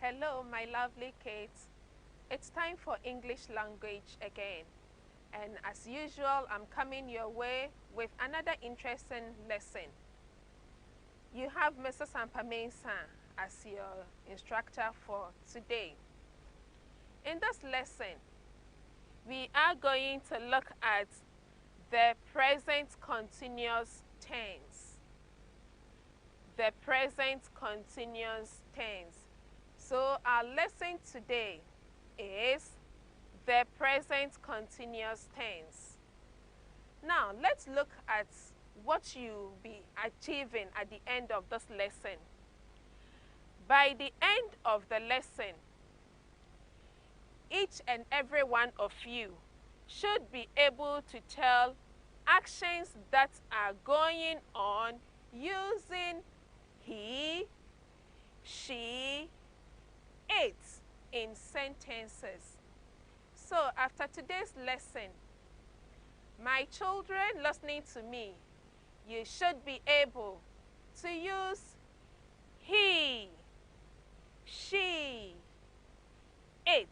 Hello, my lovely kids. It's time for English language again. And as usual, I'm coming your way with another interesting lesson. You have Mrs. Ampamensa as your instructor for today. In this lesson, we are going to look at the present continuous tense. The present continuous tense. So our lesson today is the present continuous tense. Now let's look at what you'll be achieving at the end of this lesson. By the end of the lesson, each and every one of you should be able to tell actions that are going on using he, she, it in sentences. So after today's lesson, my children listening to me, you should be able to use he, she, it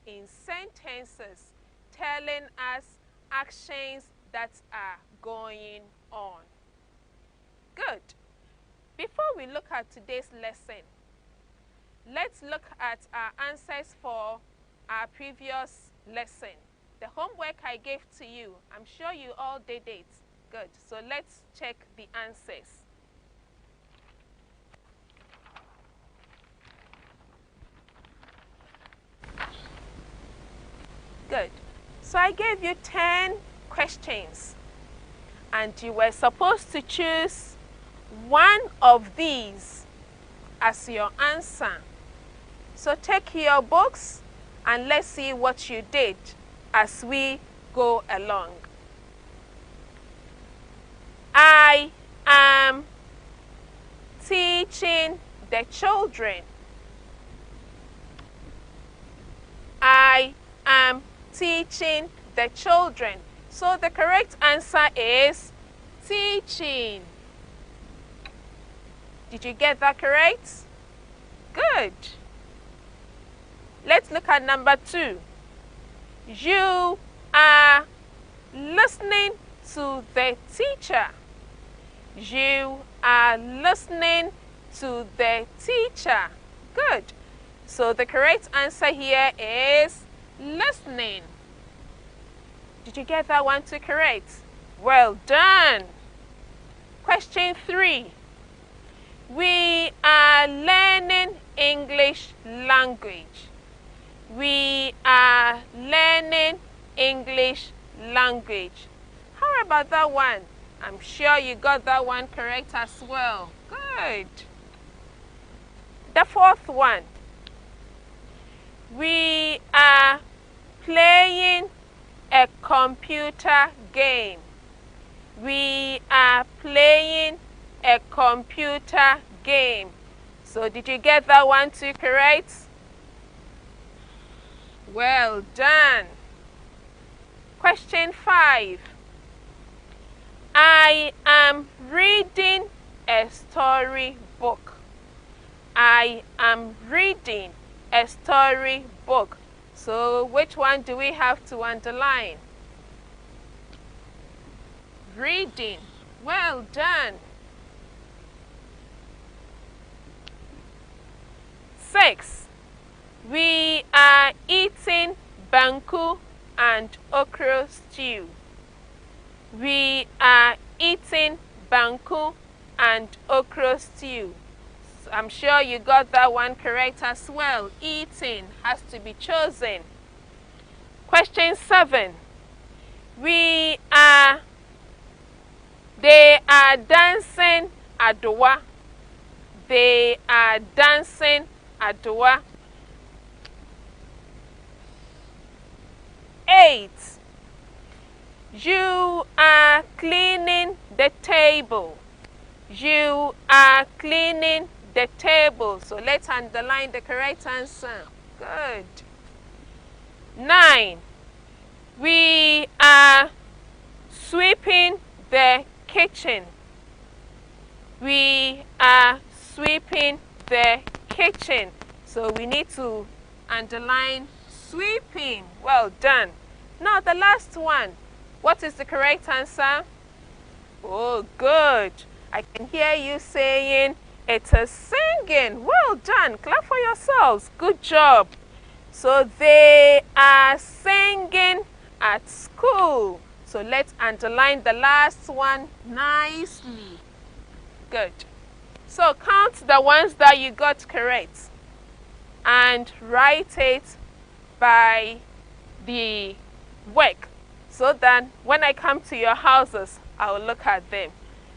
in sentences telling us actions that are going on. Good. Before we look at today's lesson, let's look at our answers for our previous lesson. The homework I gave to you, I'm sure you all did it. Good. So let's check the answers. Good. So I gave you 10 questions, and you were supposed to choose one of these as your answer. So take your books and let's see what you did as we go along. I am teaching the children. I am teaching the children. So the correct answer is teaching. Did you get that correct? Good. Let's look at number 2. You are listening to the teacher. You are listening to the teacher. Good. So the correct answer here is listening. Did you get that one too correct? Well done. Question 3. We are learning English language. We are learning English language. How about that one? I'm sure you got that one correct as well. Good. The 4th one. We are playing a computer game. We are playing a computer game. So did you get that one too correct? Well done. Question 5. I am reading a story book. I am reading a story book. So which one do we have to underline? Reading. Well done. 6. We are eating banku and okra stew. We are eating banku and okra stew. So I'm sure you got that one correct as well. Eating has to be chosen. Question 7. They are dancing adowa. They are dancing adowa. 8. You are cleaning the table. You are cleaning the table. So let's underline the correct answer. Good. 9. We are sweeping the kitchen. We are sweeping the kitchen. So we need to underline sweeping. Well done. Now the last one. What is the correct answer? Oh, good. I can hear you saying it is singing. Well done. Clap for yourselves. Good job. So they are singing at school. So let's underline the last one nicely. Good. So count the ones that you got correct and write it by the work, so that when I come to your houses, I will look at them.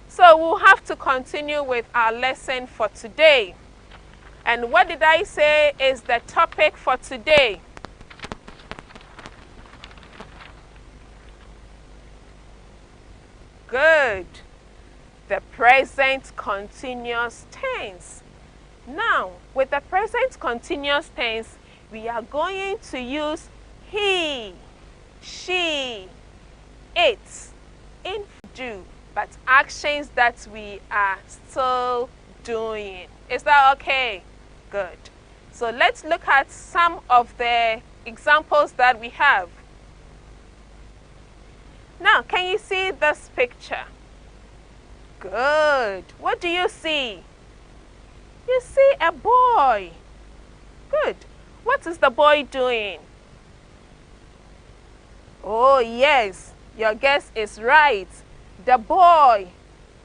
So we'll have to continue with our lesson for today. And what did I say is the topic for today? Good. The present continuous tense. Now, with the present continuous tense, we are going to use he, she, it, in do, but actions that we are still doing. Is that okay? Good. So let's look at some of the examples that we have. Now, can you see this picture? Good. What do you see? You see a boy. Good. What is the boy doing? Oh, yes. Your guess is right. The boy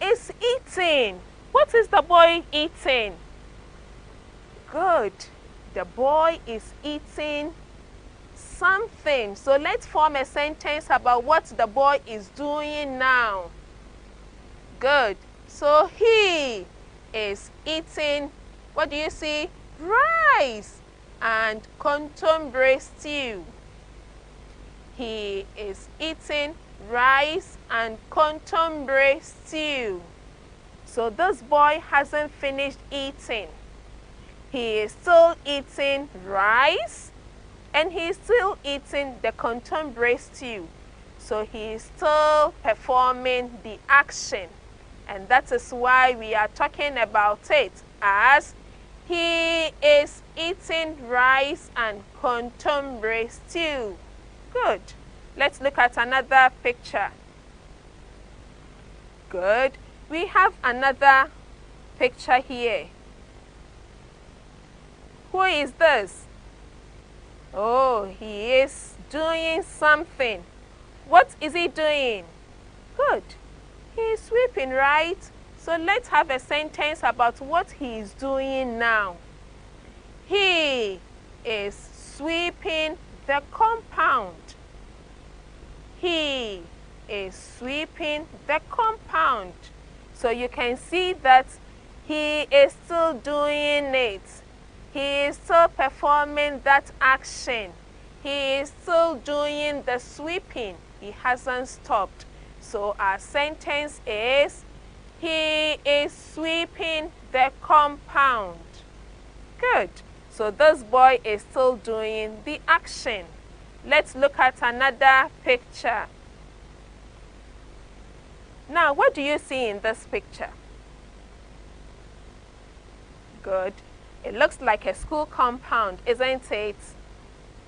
is eating. What is the boy eating? Good. The boy is eating something. So let's form a sentence about what the boy is doing now. Good. So he is eating, what do you see? Rice and contemporary stew. He is eating rice and contemporary stew. So this boy hasn't finished eating. He is still eating rice and he is still eating the contemporary stew. So he is still performing the action. And that is why we are talking about it as he is eating rice and contemporary stew. Good. Let's look at another picture. Good. We have another picture here. Who is this? Oh, he is doing something. What is he doing? Good. He is sweeping, right? So let's have a sentence about what he is doing now. He is sweeping the compound. He is sweeping the compound. So you can see that he is still doing it. He is still performing that action. He is still doing the sweeping. He hasn't stopped. So our sentence is, he is sweeping the compound. Good. So this boy is still doing the action. Let's look at another picture. Now, what do you see in this picture? Good. It looks like a school compound, isn't it?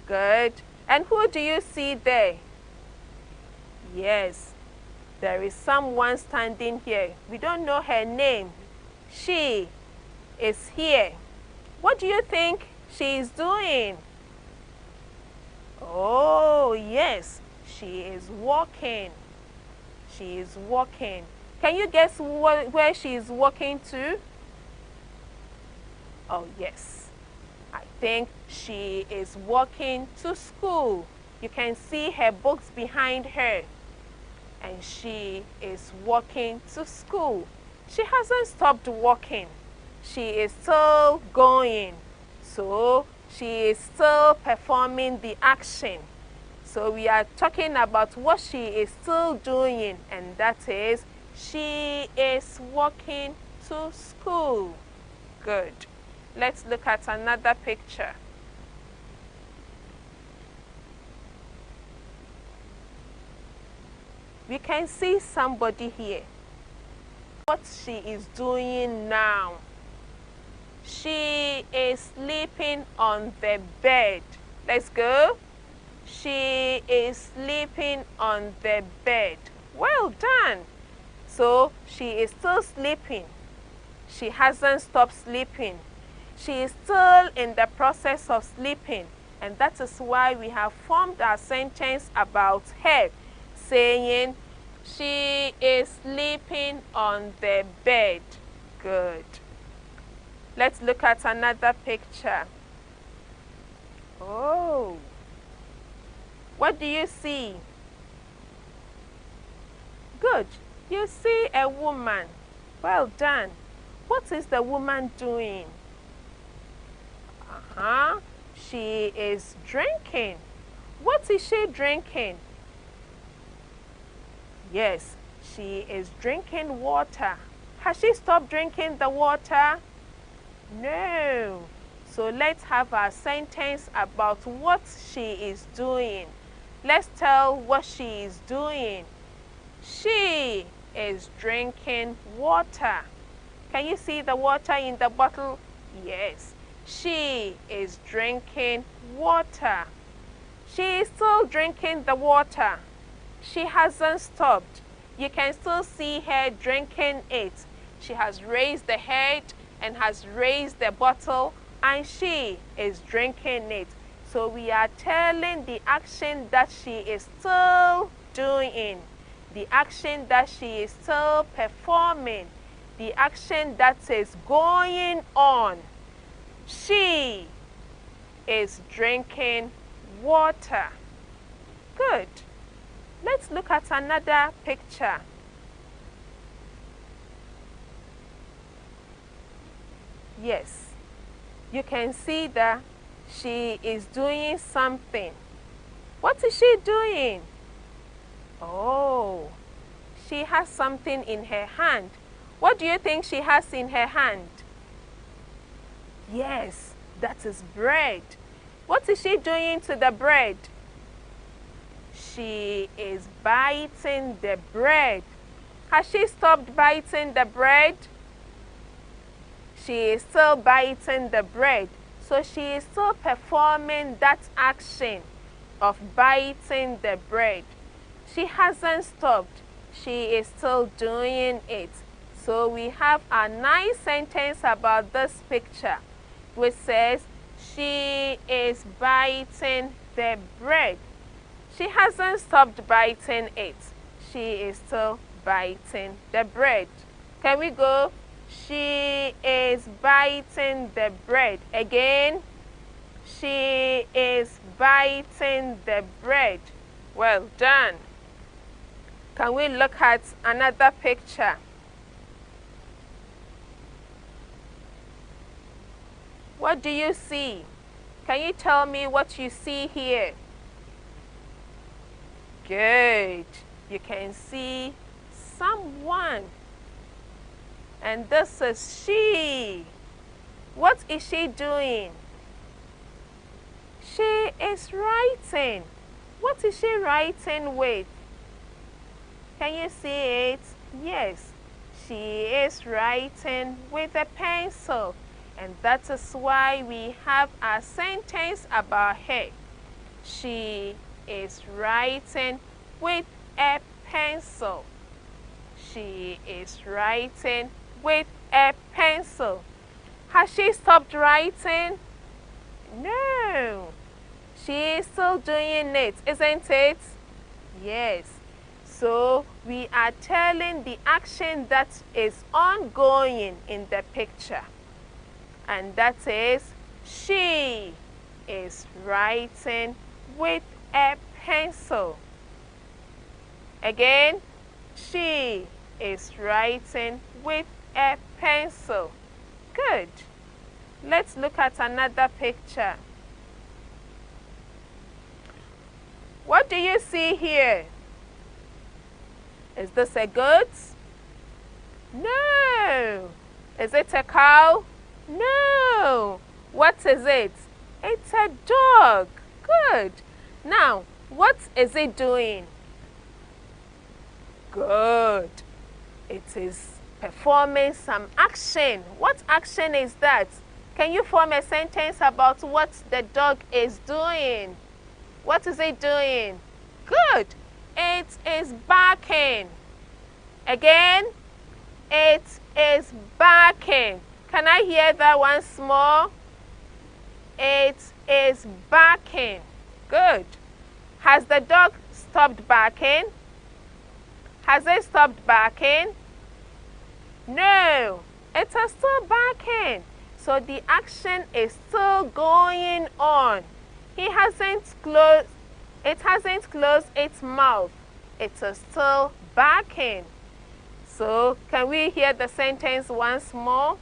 Good. And who do you see there? Yes. There is someone standing here. We don't know her name. She is here. What do you think she is doing? Oh, yes. She is walking. She is walking. Can you guess where she is walking to? Oh, yes. I think she is walking to school. You can see her books behind her. And she is walking to school. She hasn't stopped walking. She is still going. So she is still performing the action. So we are talking about what she is still doing, and that is she is walking to school. Good. Let's look at another picture. We can see somebody here. What she is doing now. She is sleeping on the bed. Let's go. She is sleeping on the bed. Well done. So she is still sleeping. She hasn't stopped sleeping. She is still in the process of sleeping. And that is why we have formed our sentence about her, saying, she is sleeping on the bed. Good. Let's look at another picture. Oh. What do you see? Good. You see a woman. Well done. What is the woman doing? She is drinking. What is she drinking? Yes, she is drinking water. Has she stopped drinking the water? No. So let's have a sentence about what she is doing. Let's tell what she is doing. She is drinking water. Can you see the water in the bottle? Yes. She is drinking water. She is still drinking the water. She hasn't stopped. You can still see her drinking it. She has raised the head and has raised the bottle, and she is drinking it. So we are telling the action that she is still doing, the action that she is still performing, the action that is going on. She is drinking water. Good. Let's look at another picture. Yes, you can see that she is doing something. What is she doing? Oh, she has something in her hand. What do you think she has in her hand? Yes, that is bread. What is she doing to the bread? She is biting the bread. Has she stopped biting the bread? She is still biting the bread. So she is still performing that action of biting the bread. She hasn't stopped. She is still doing it. So we have a nice sentence about this picture, which says, she is biting the bread. She hasn't stopped biting it. She is still biting the bread. Can we go? She is biting the bread. Again, she is biting the bread. Well done. Can we look at another picture? What do you see? Can you tell me what you see here? Good. You can see someone. And this is she. What is she doing? She is writing. What is she writing with? Can you see it? Yes. She is writing with a pencil. And that is why we have a sentence about her. She is writing with a pencil. She is writing with a pencil. Has she stopped writing? No. She is still doing it, isn't it? Yes. So we are telling the action that is ongoing in the picture. And that is, she is writing with a pencil. Again, she is writing with a pencil. Good. Let's look at another picture. What do you see here? Is this a goat? No. Is it a cow? No. What is it? It's a dog. Good. Now, what is it doing? Good. It is performing some action. What action is that? Can you form a sentence about what the dog is doing? What is it doing? Good. It is barking. Again, it is barking. Can I hear that once more? It is barking. Good. Has the dog stopped barking? Has it stopped barking? No, it is still barking. So the action is still going on. It hasn't closed its mouth. It is still barking. So can we hear the sentence once more?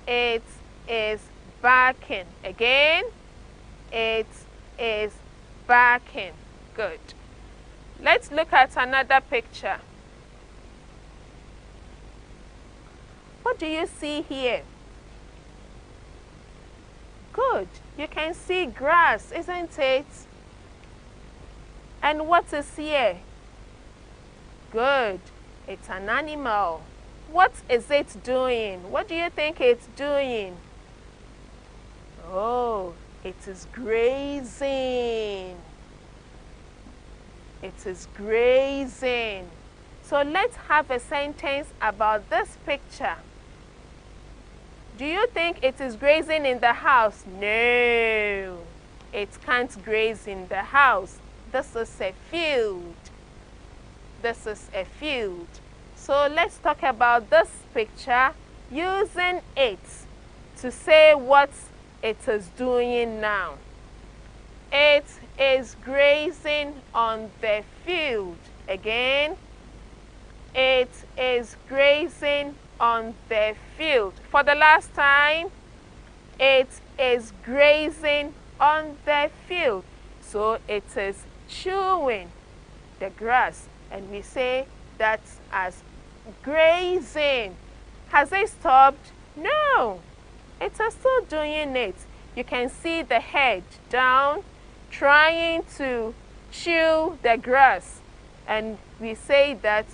It is barking. Again, it is barking. Good. Let's look at another picture. What do you see here? Good. You can see grass, isn't it? And what is here? Good. It's an animal. What is it doing? What do you think it's doing? Oh, it is grazing. It is grazing. So let's have a sentence about this picture. Do you think it is grazing in the house? No, it can't graze in the house. This is a field. This is a field. So let's talk about this picture using it to say what it is doing now. It is grazing on the field. Again, it is grazing on the field. For the last time, it is grazing on the field. So it is chewing the grass, and we say that's as grazing. Has it stopped? No, it is still doing it. You can see the head down trying to chew the grass, and we say that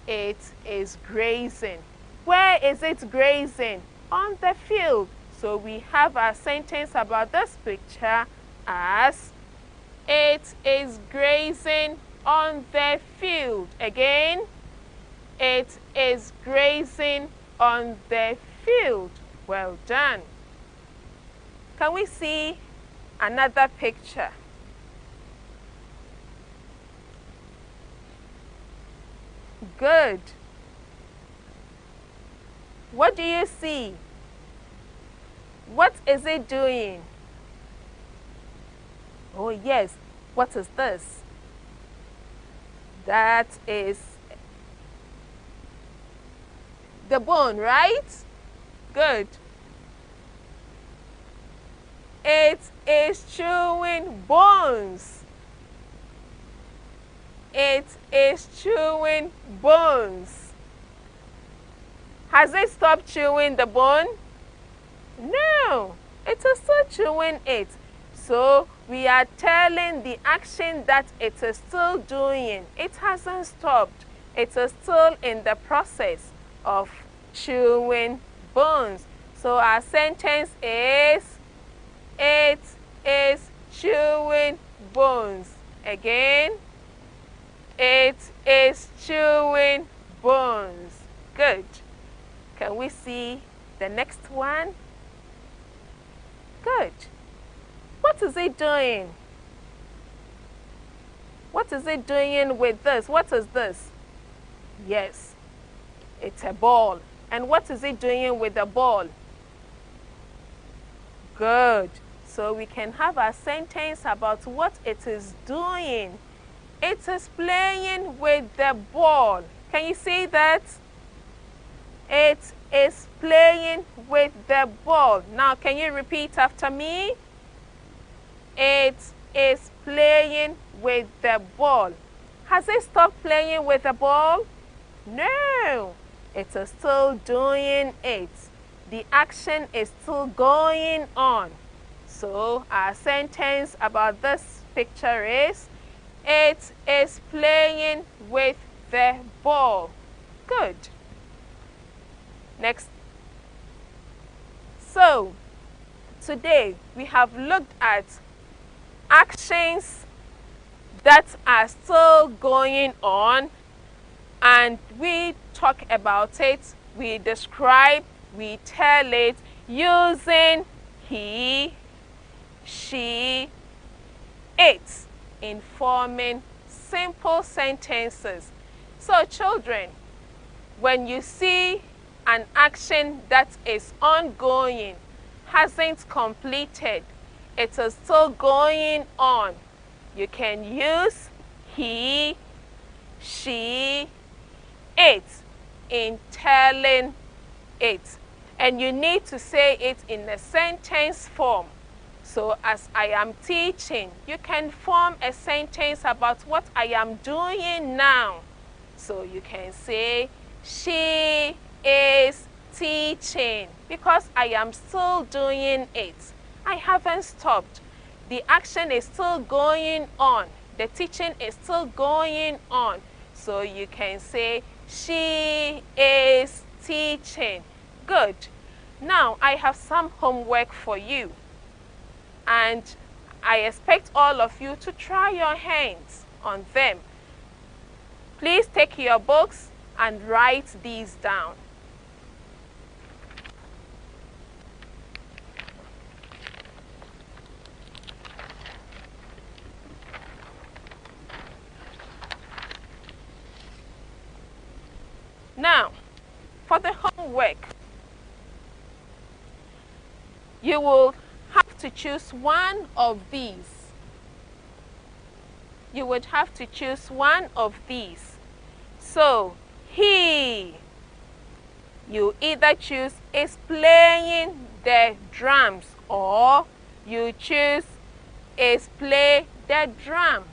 it is grazing. Where is it grazing? On the field. So we have our sentence about this picture as it is grazing on the field. Again, it is grazing on the field. Well done. Can we see another picture? Good. What do you see? What is it doing? Oh yes, what is this? That is the bone, right? Good. It is chewing bones. It is chewing bones. Has it stopped chewing the bone? No, it is still chewing it. So we are telling the action that it is still doing. It hasn't stopped. It is still in the process of chewing bones. So our sentence is, it is chewing bones. Again, it is chewing bones. Good. Can we see the next one? Good. What is it doing? What is it doing with this? What is this? Yes, it's a ball. And what is it doing with the ball? Good. So we can have a sentence about what it is doing. It is playing with the ball. Can you see that? It is playing with the ball. Now, can you repeat after me? It is playing with the ball. Has it stopped playing with the ball? No, it is still doing it. The action is still going on. So our sentence about this picture is, it is playing with the ball. Good. Next So, today we have looked at actions that are still going on, and we talk about it, we describe, we tell it using he, she, it in forming simple sentences. So children, when you see an action that is ongoing, hasn't completed, it is still going on, you can use he, she, it in telling it. And you need to say it in a sentence form. So as I am teaching, you can form a sentence about what I am doing now. So you can say, she is teaching, because I am still doing it. I haven't stopped. The action is still going on. The teaching is still going on. So you can say, she is teaching. Good. Now I have some homework for you, and I expect all of you to try your hands on them. Please take your books and write these down. Now, for the homework, you will have to choose one of these. You would have to choose one of these. So, he, you either choose is playing the drums, or you choose is play the drum.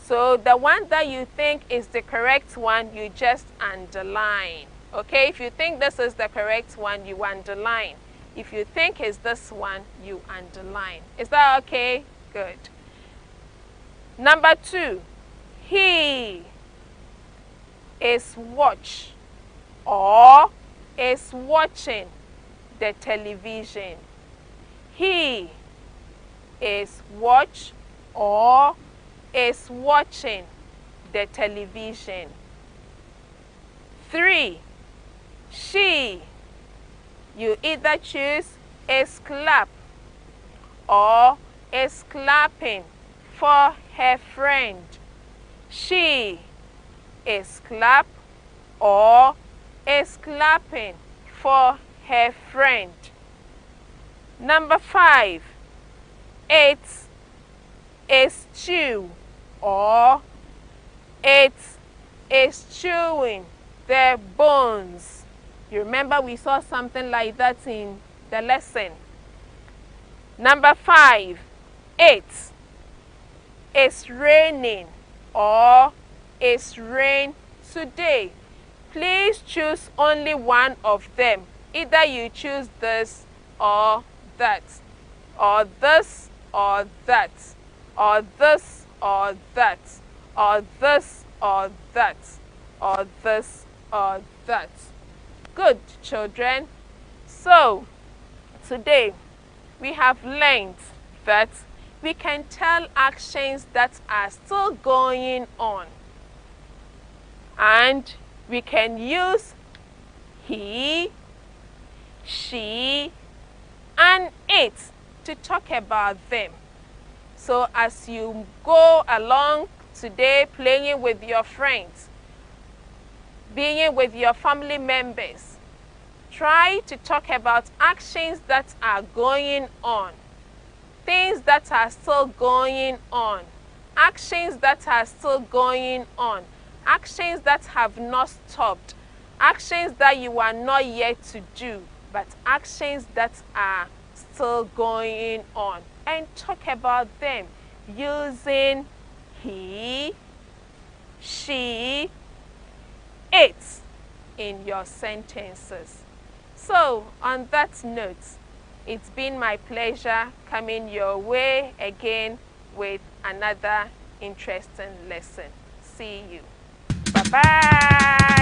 So the one that you think is the correct one, you just underline. Okay, if you think this is the correct one, you underline. If you think it's this one, you underline. Is that okay? Good. Number 2, he is watch or is watching the television. He is watch or is watching the television. 3, she, you either choose is clap or is clapping for her friend. She is clap or is clapping for her friend. Number 5, it is chew or it is chewing the bones. You remember we saw something like that in the lesson. Number 5, it is raining or it's rain today. Please choose only one of them. Either you choose this or that, or this or that, or this or that, or this or that, or this or that. Good, children. So today we have learned that we can tell actions that are still going on, and we can use he, she, and it to talk about them. So as you go along today playing with your friends, being with your family members, try to talk about actions that are going on, things that are still going on, actions that are still going on, actions that have not stopped, actions that you are not yet to do, but actions that are still going on, and talk about them using he, she, it in your sentences. So on that note, it's been my pleasure coming your way again with another interesting lesson. See you. Bye-bye.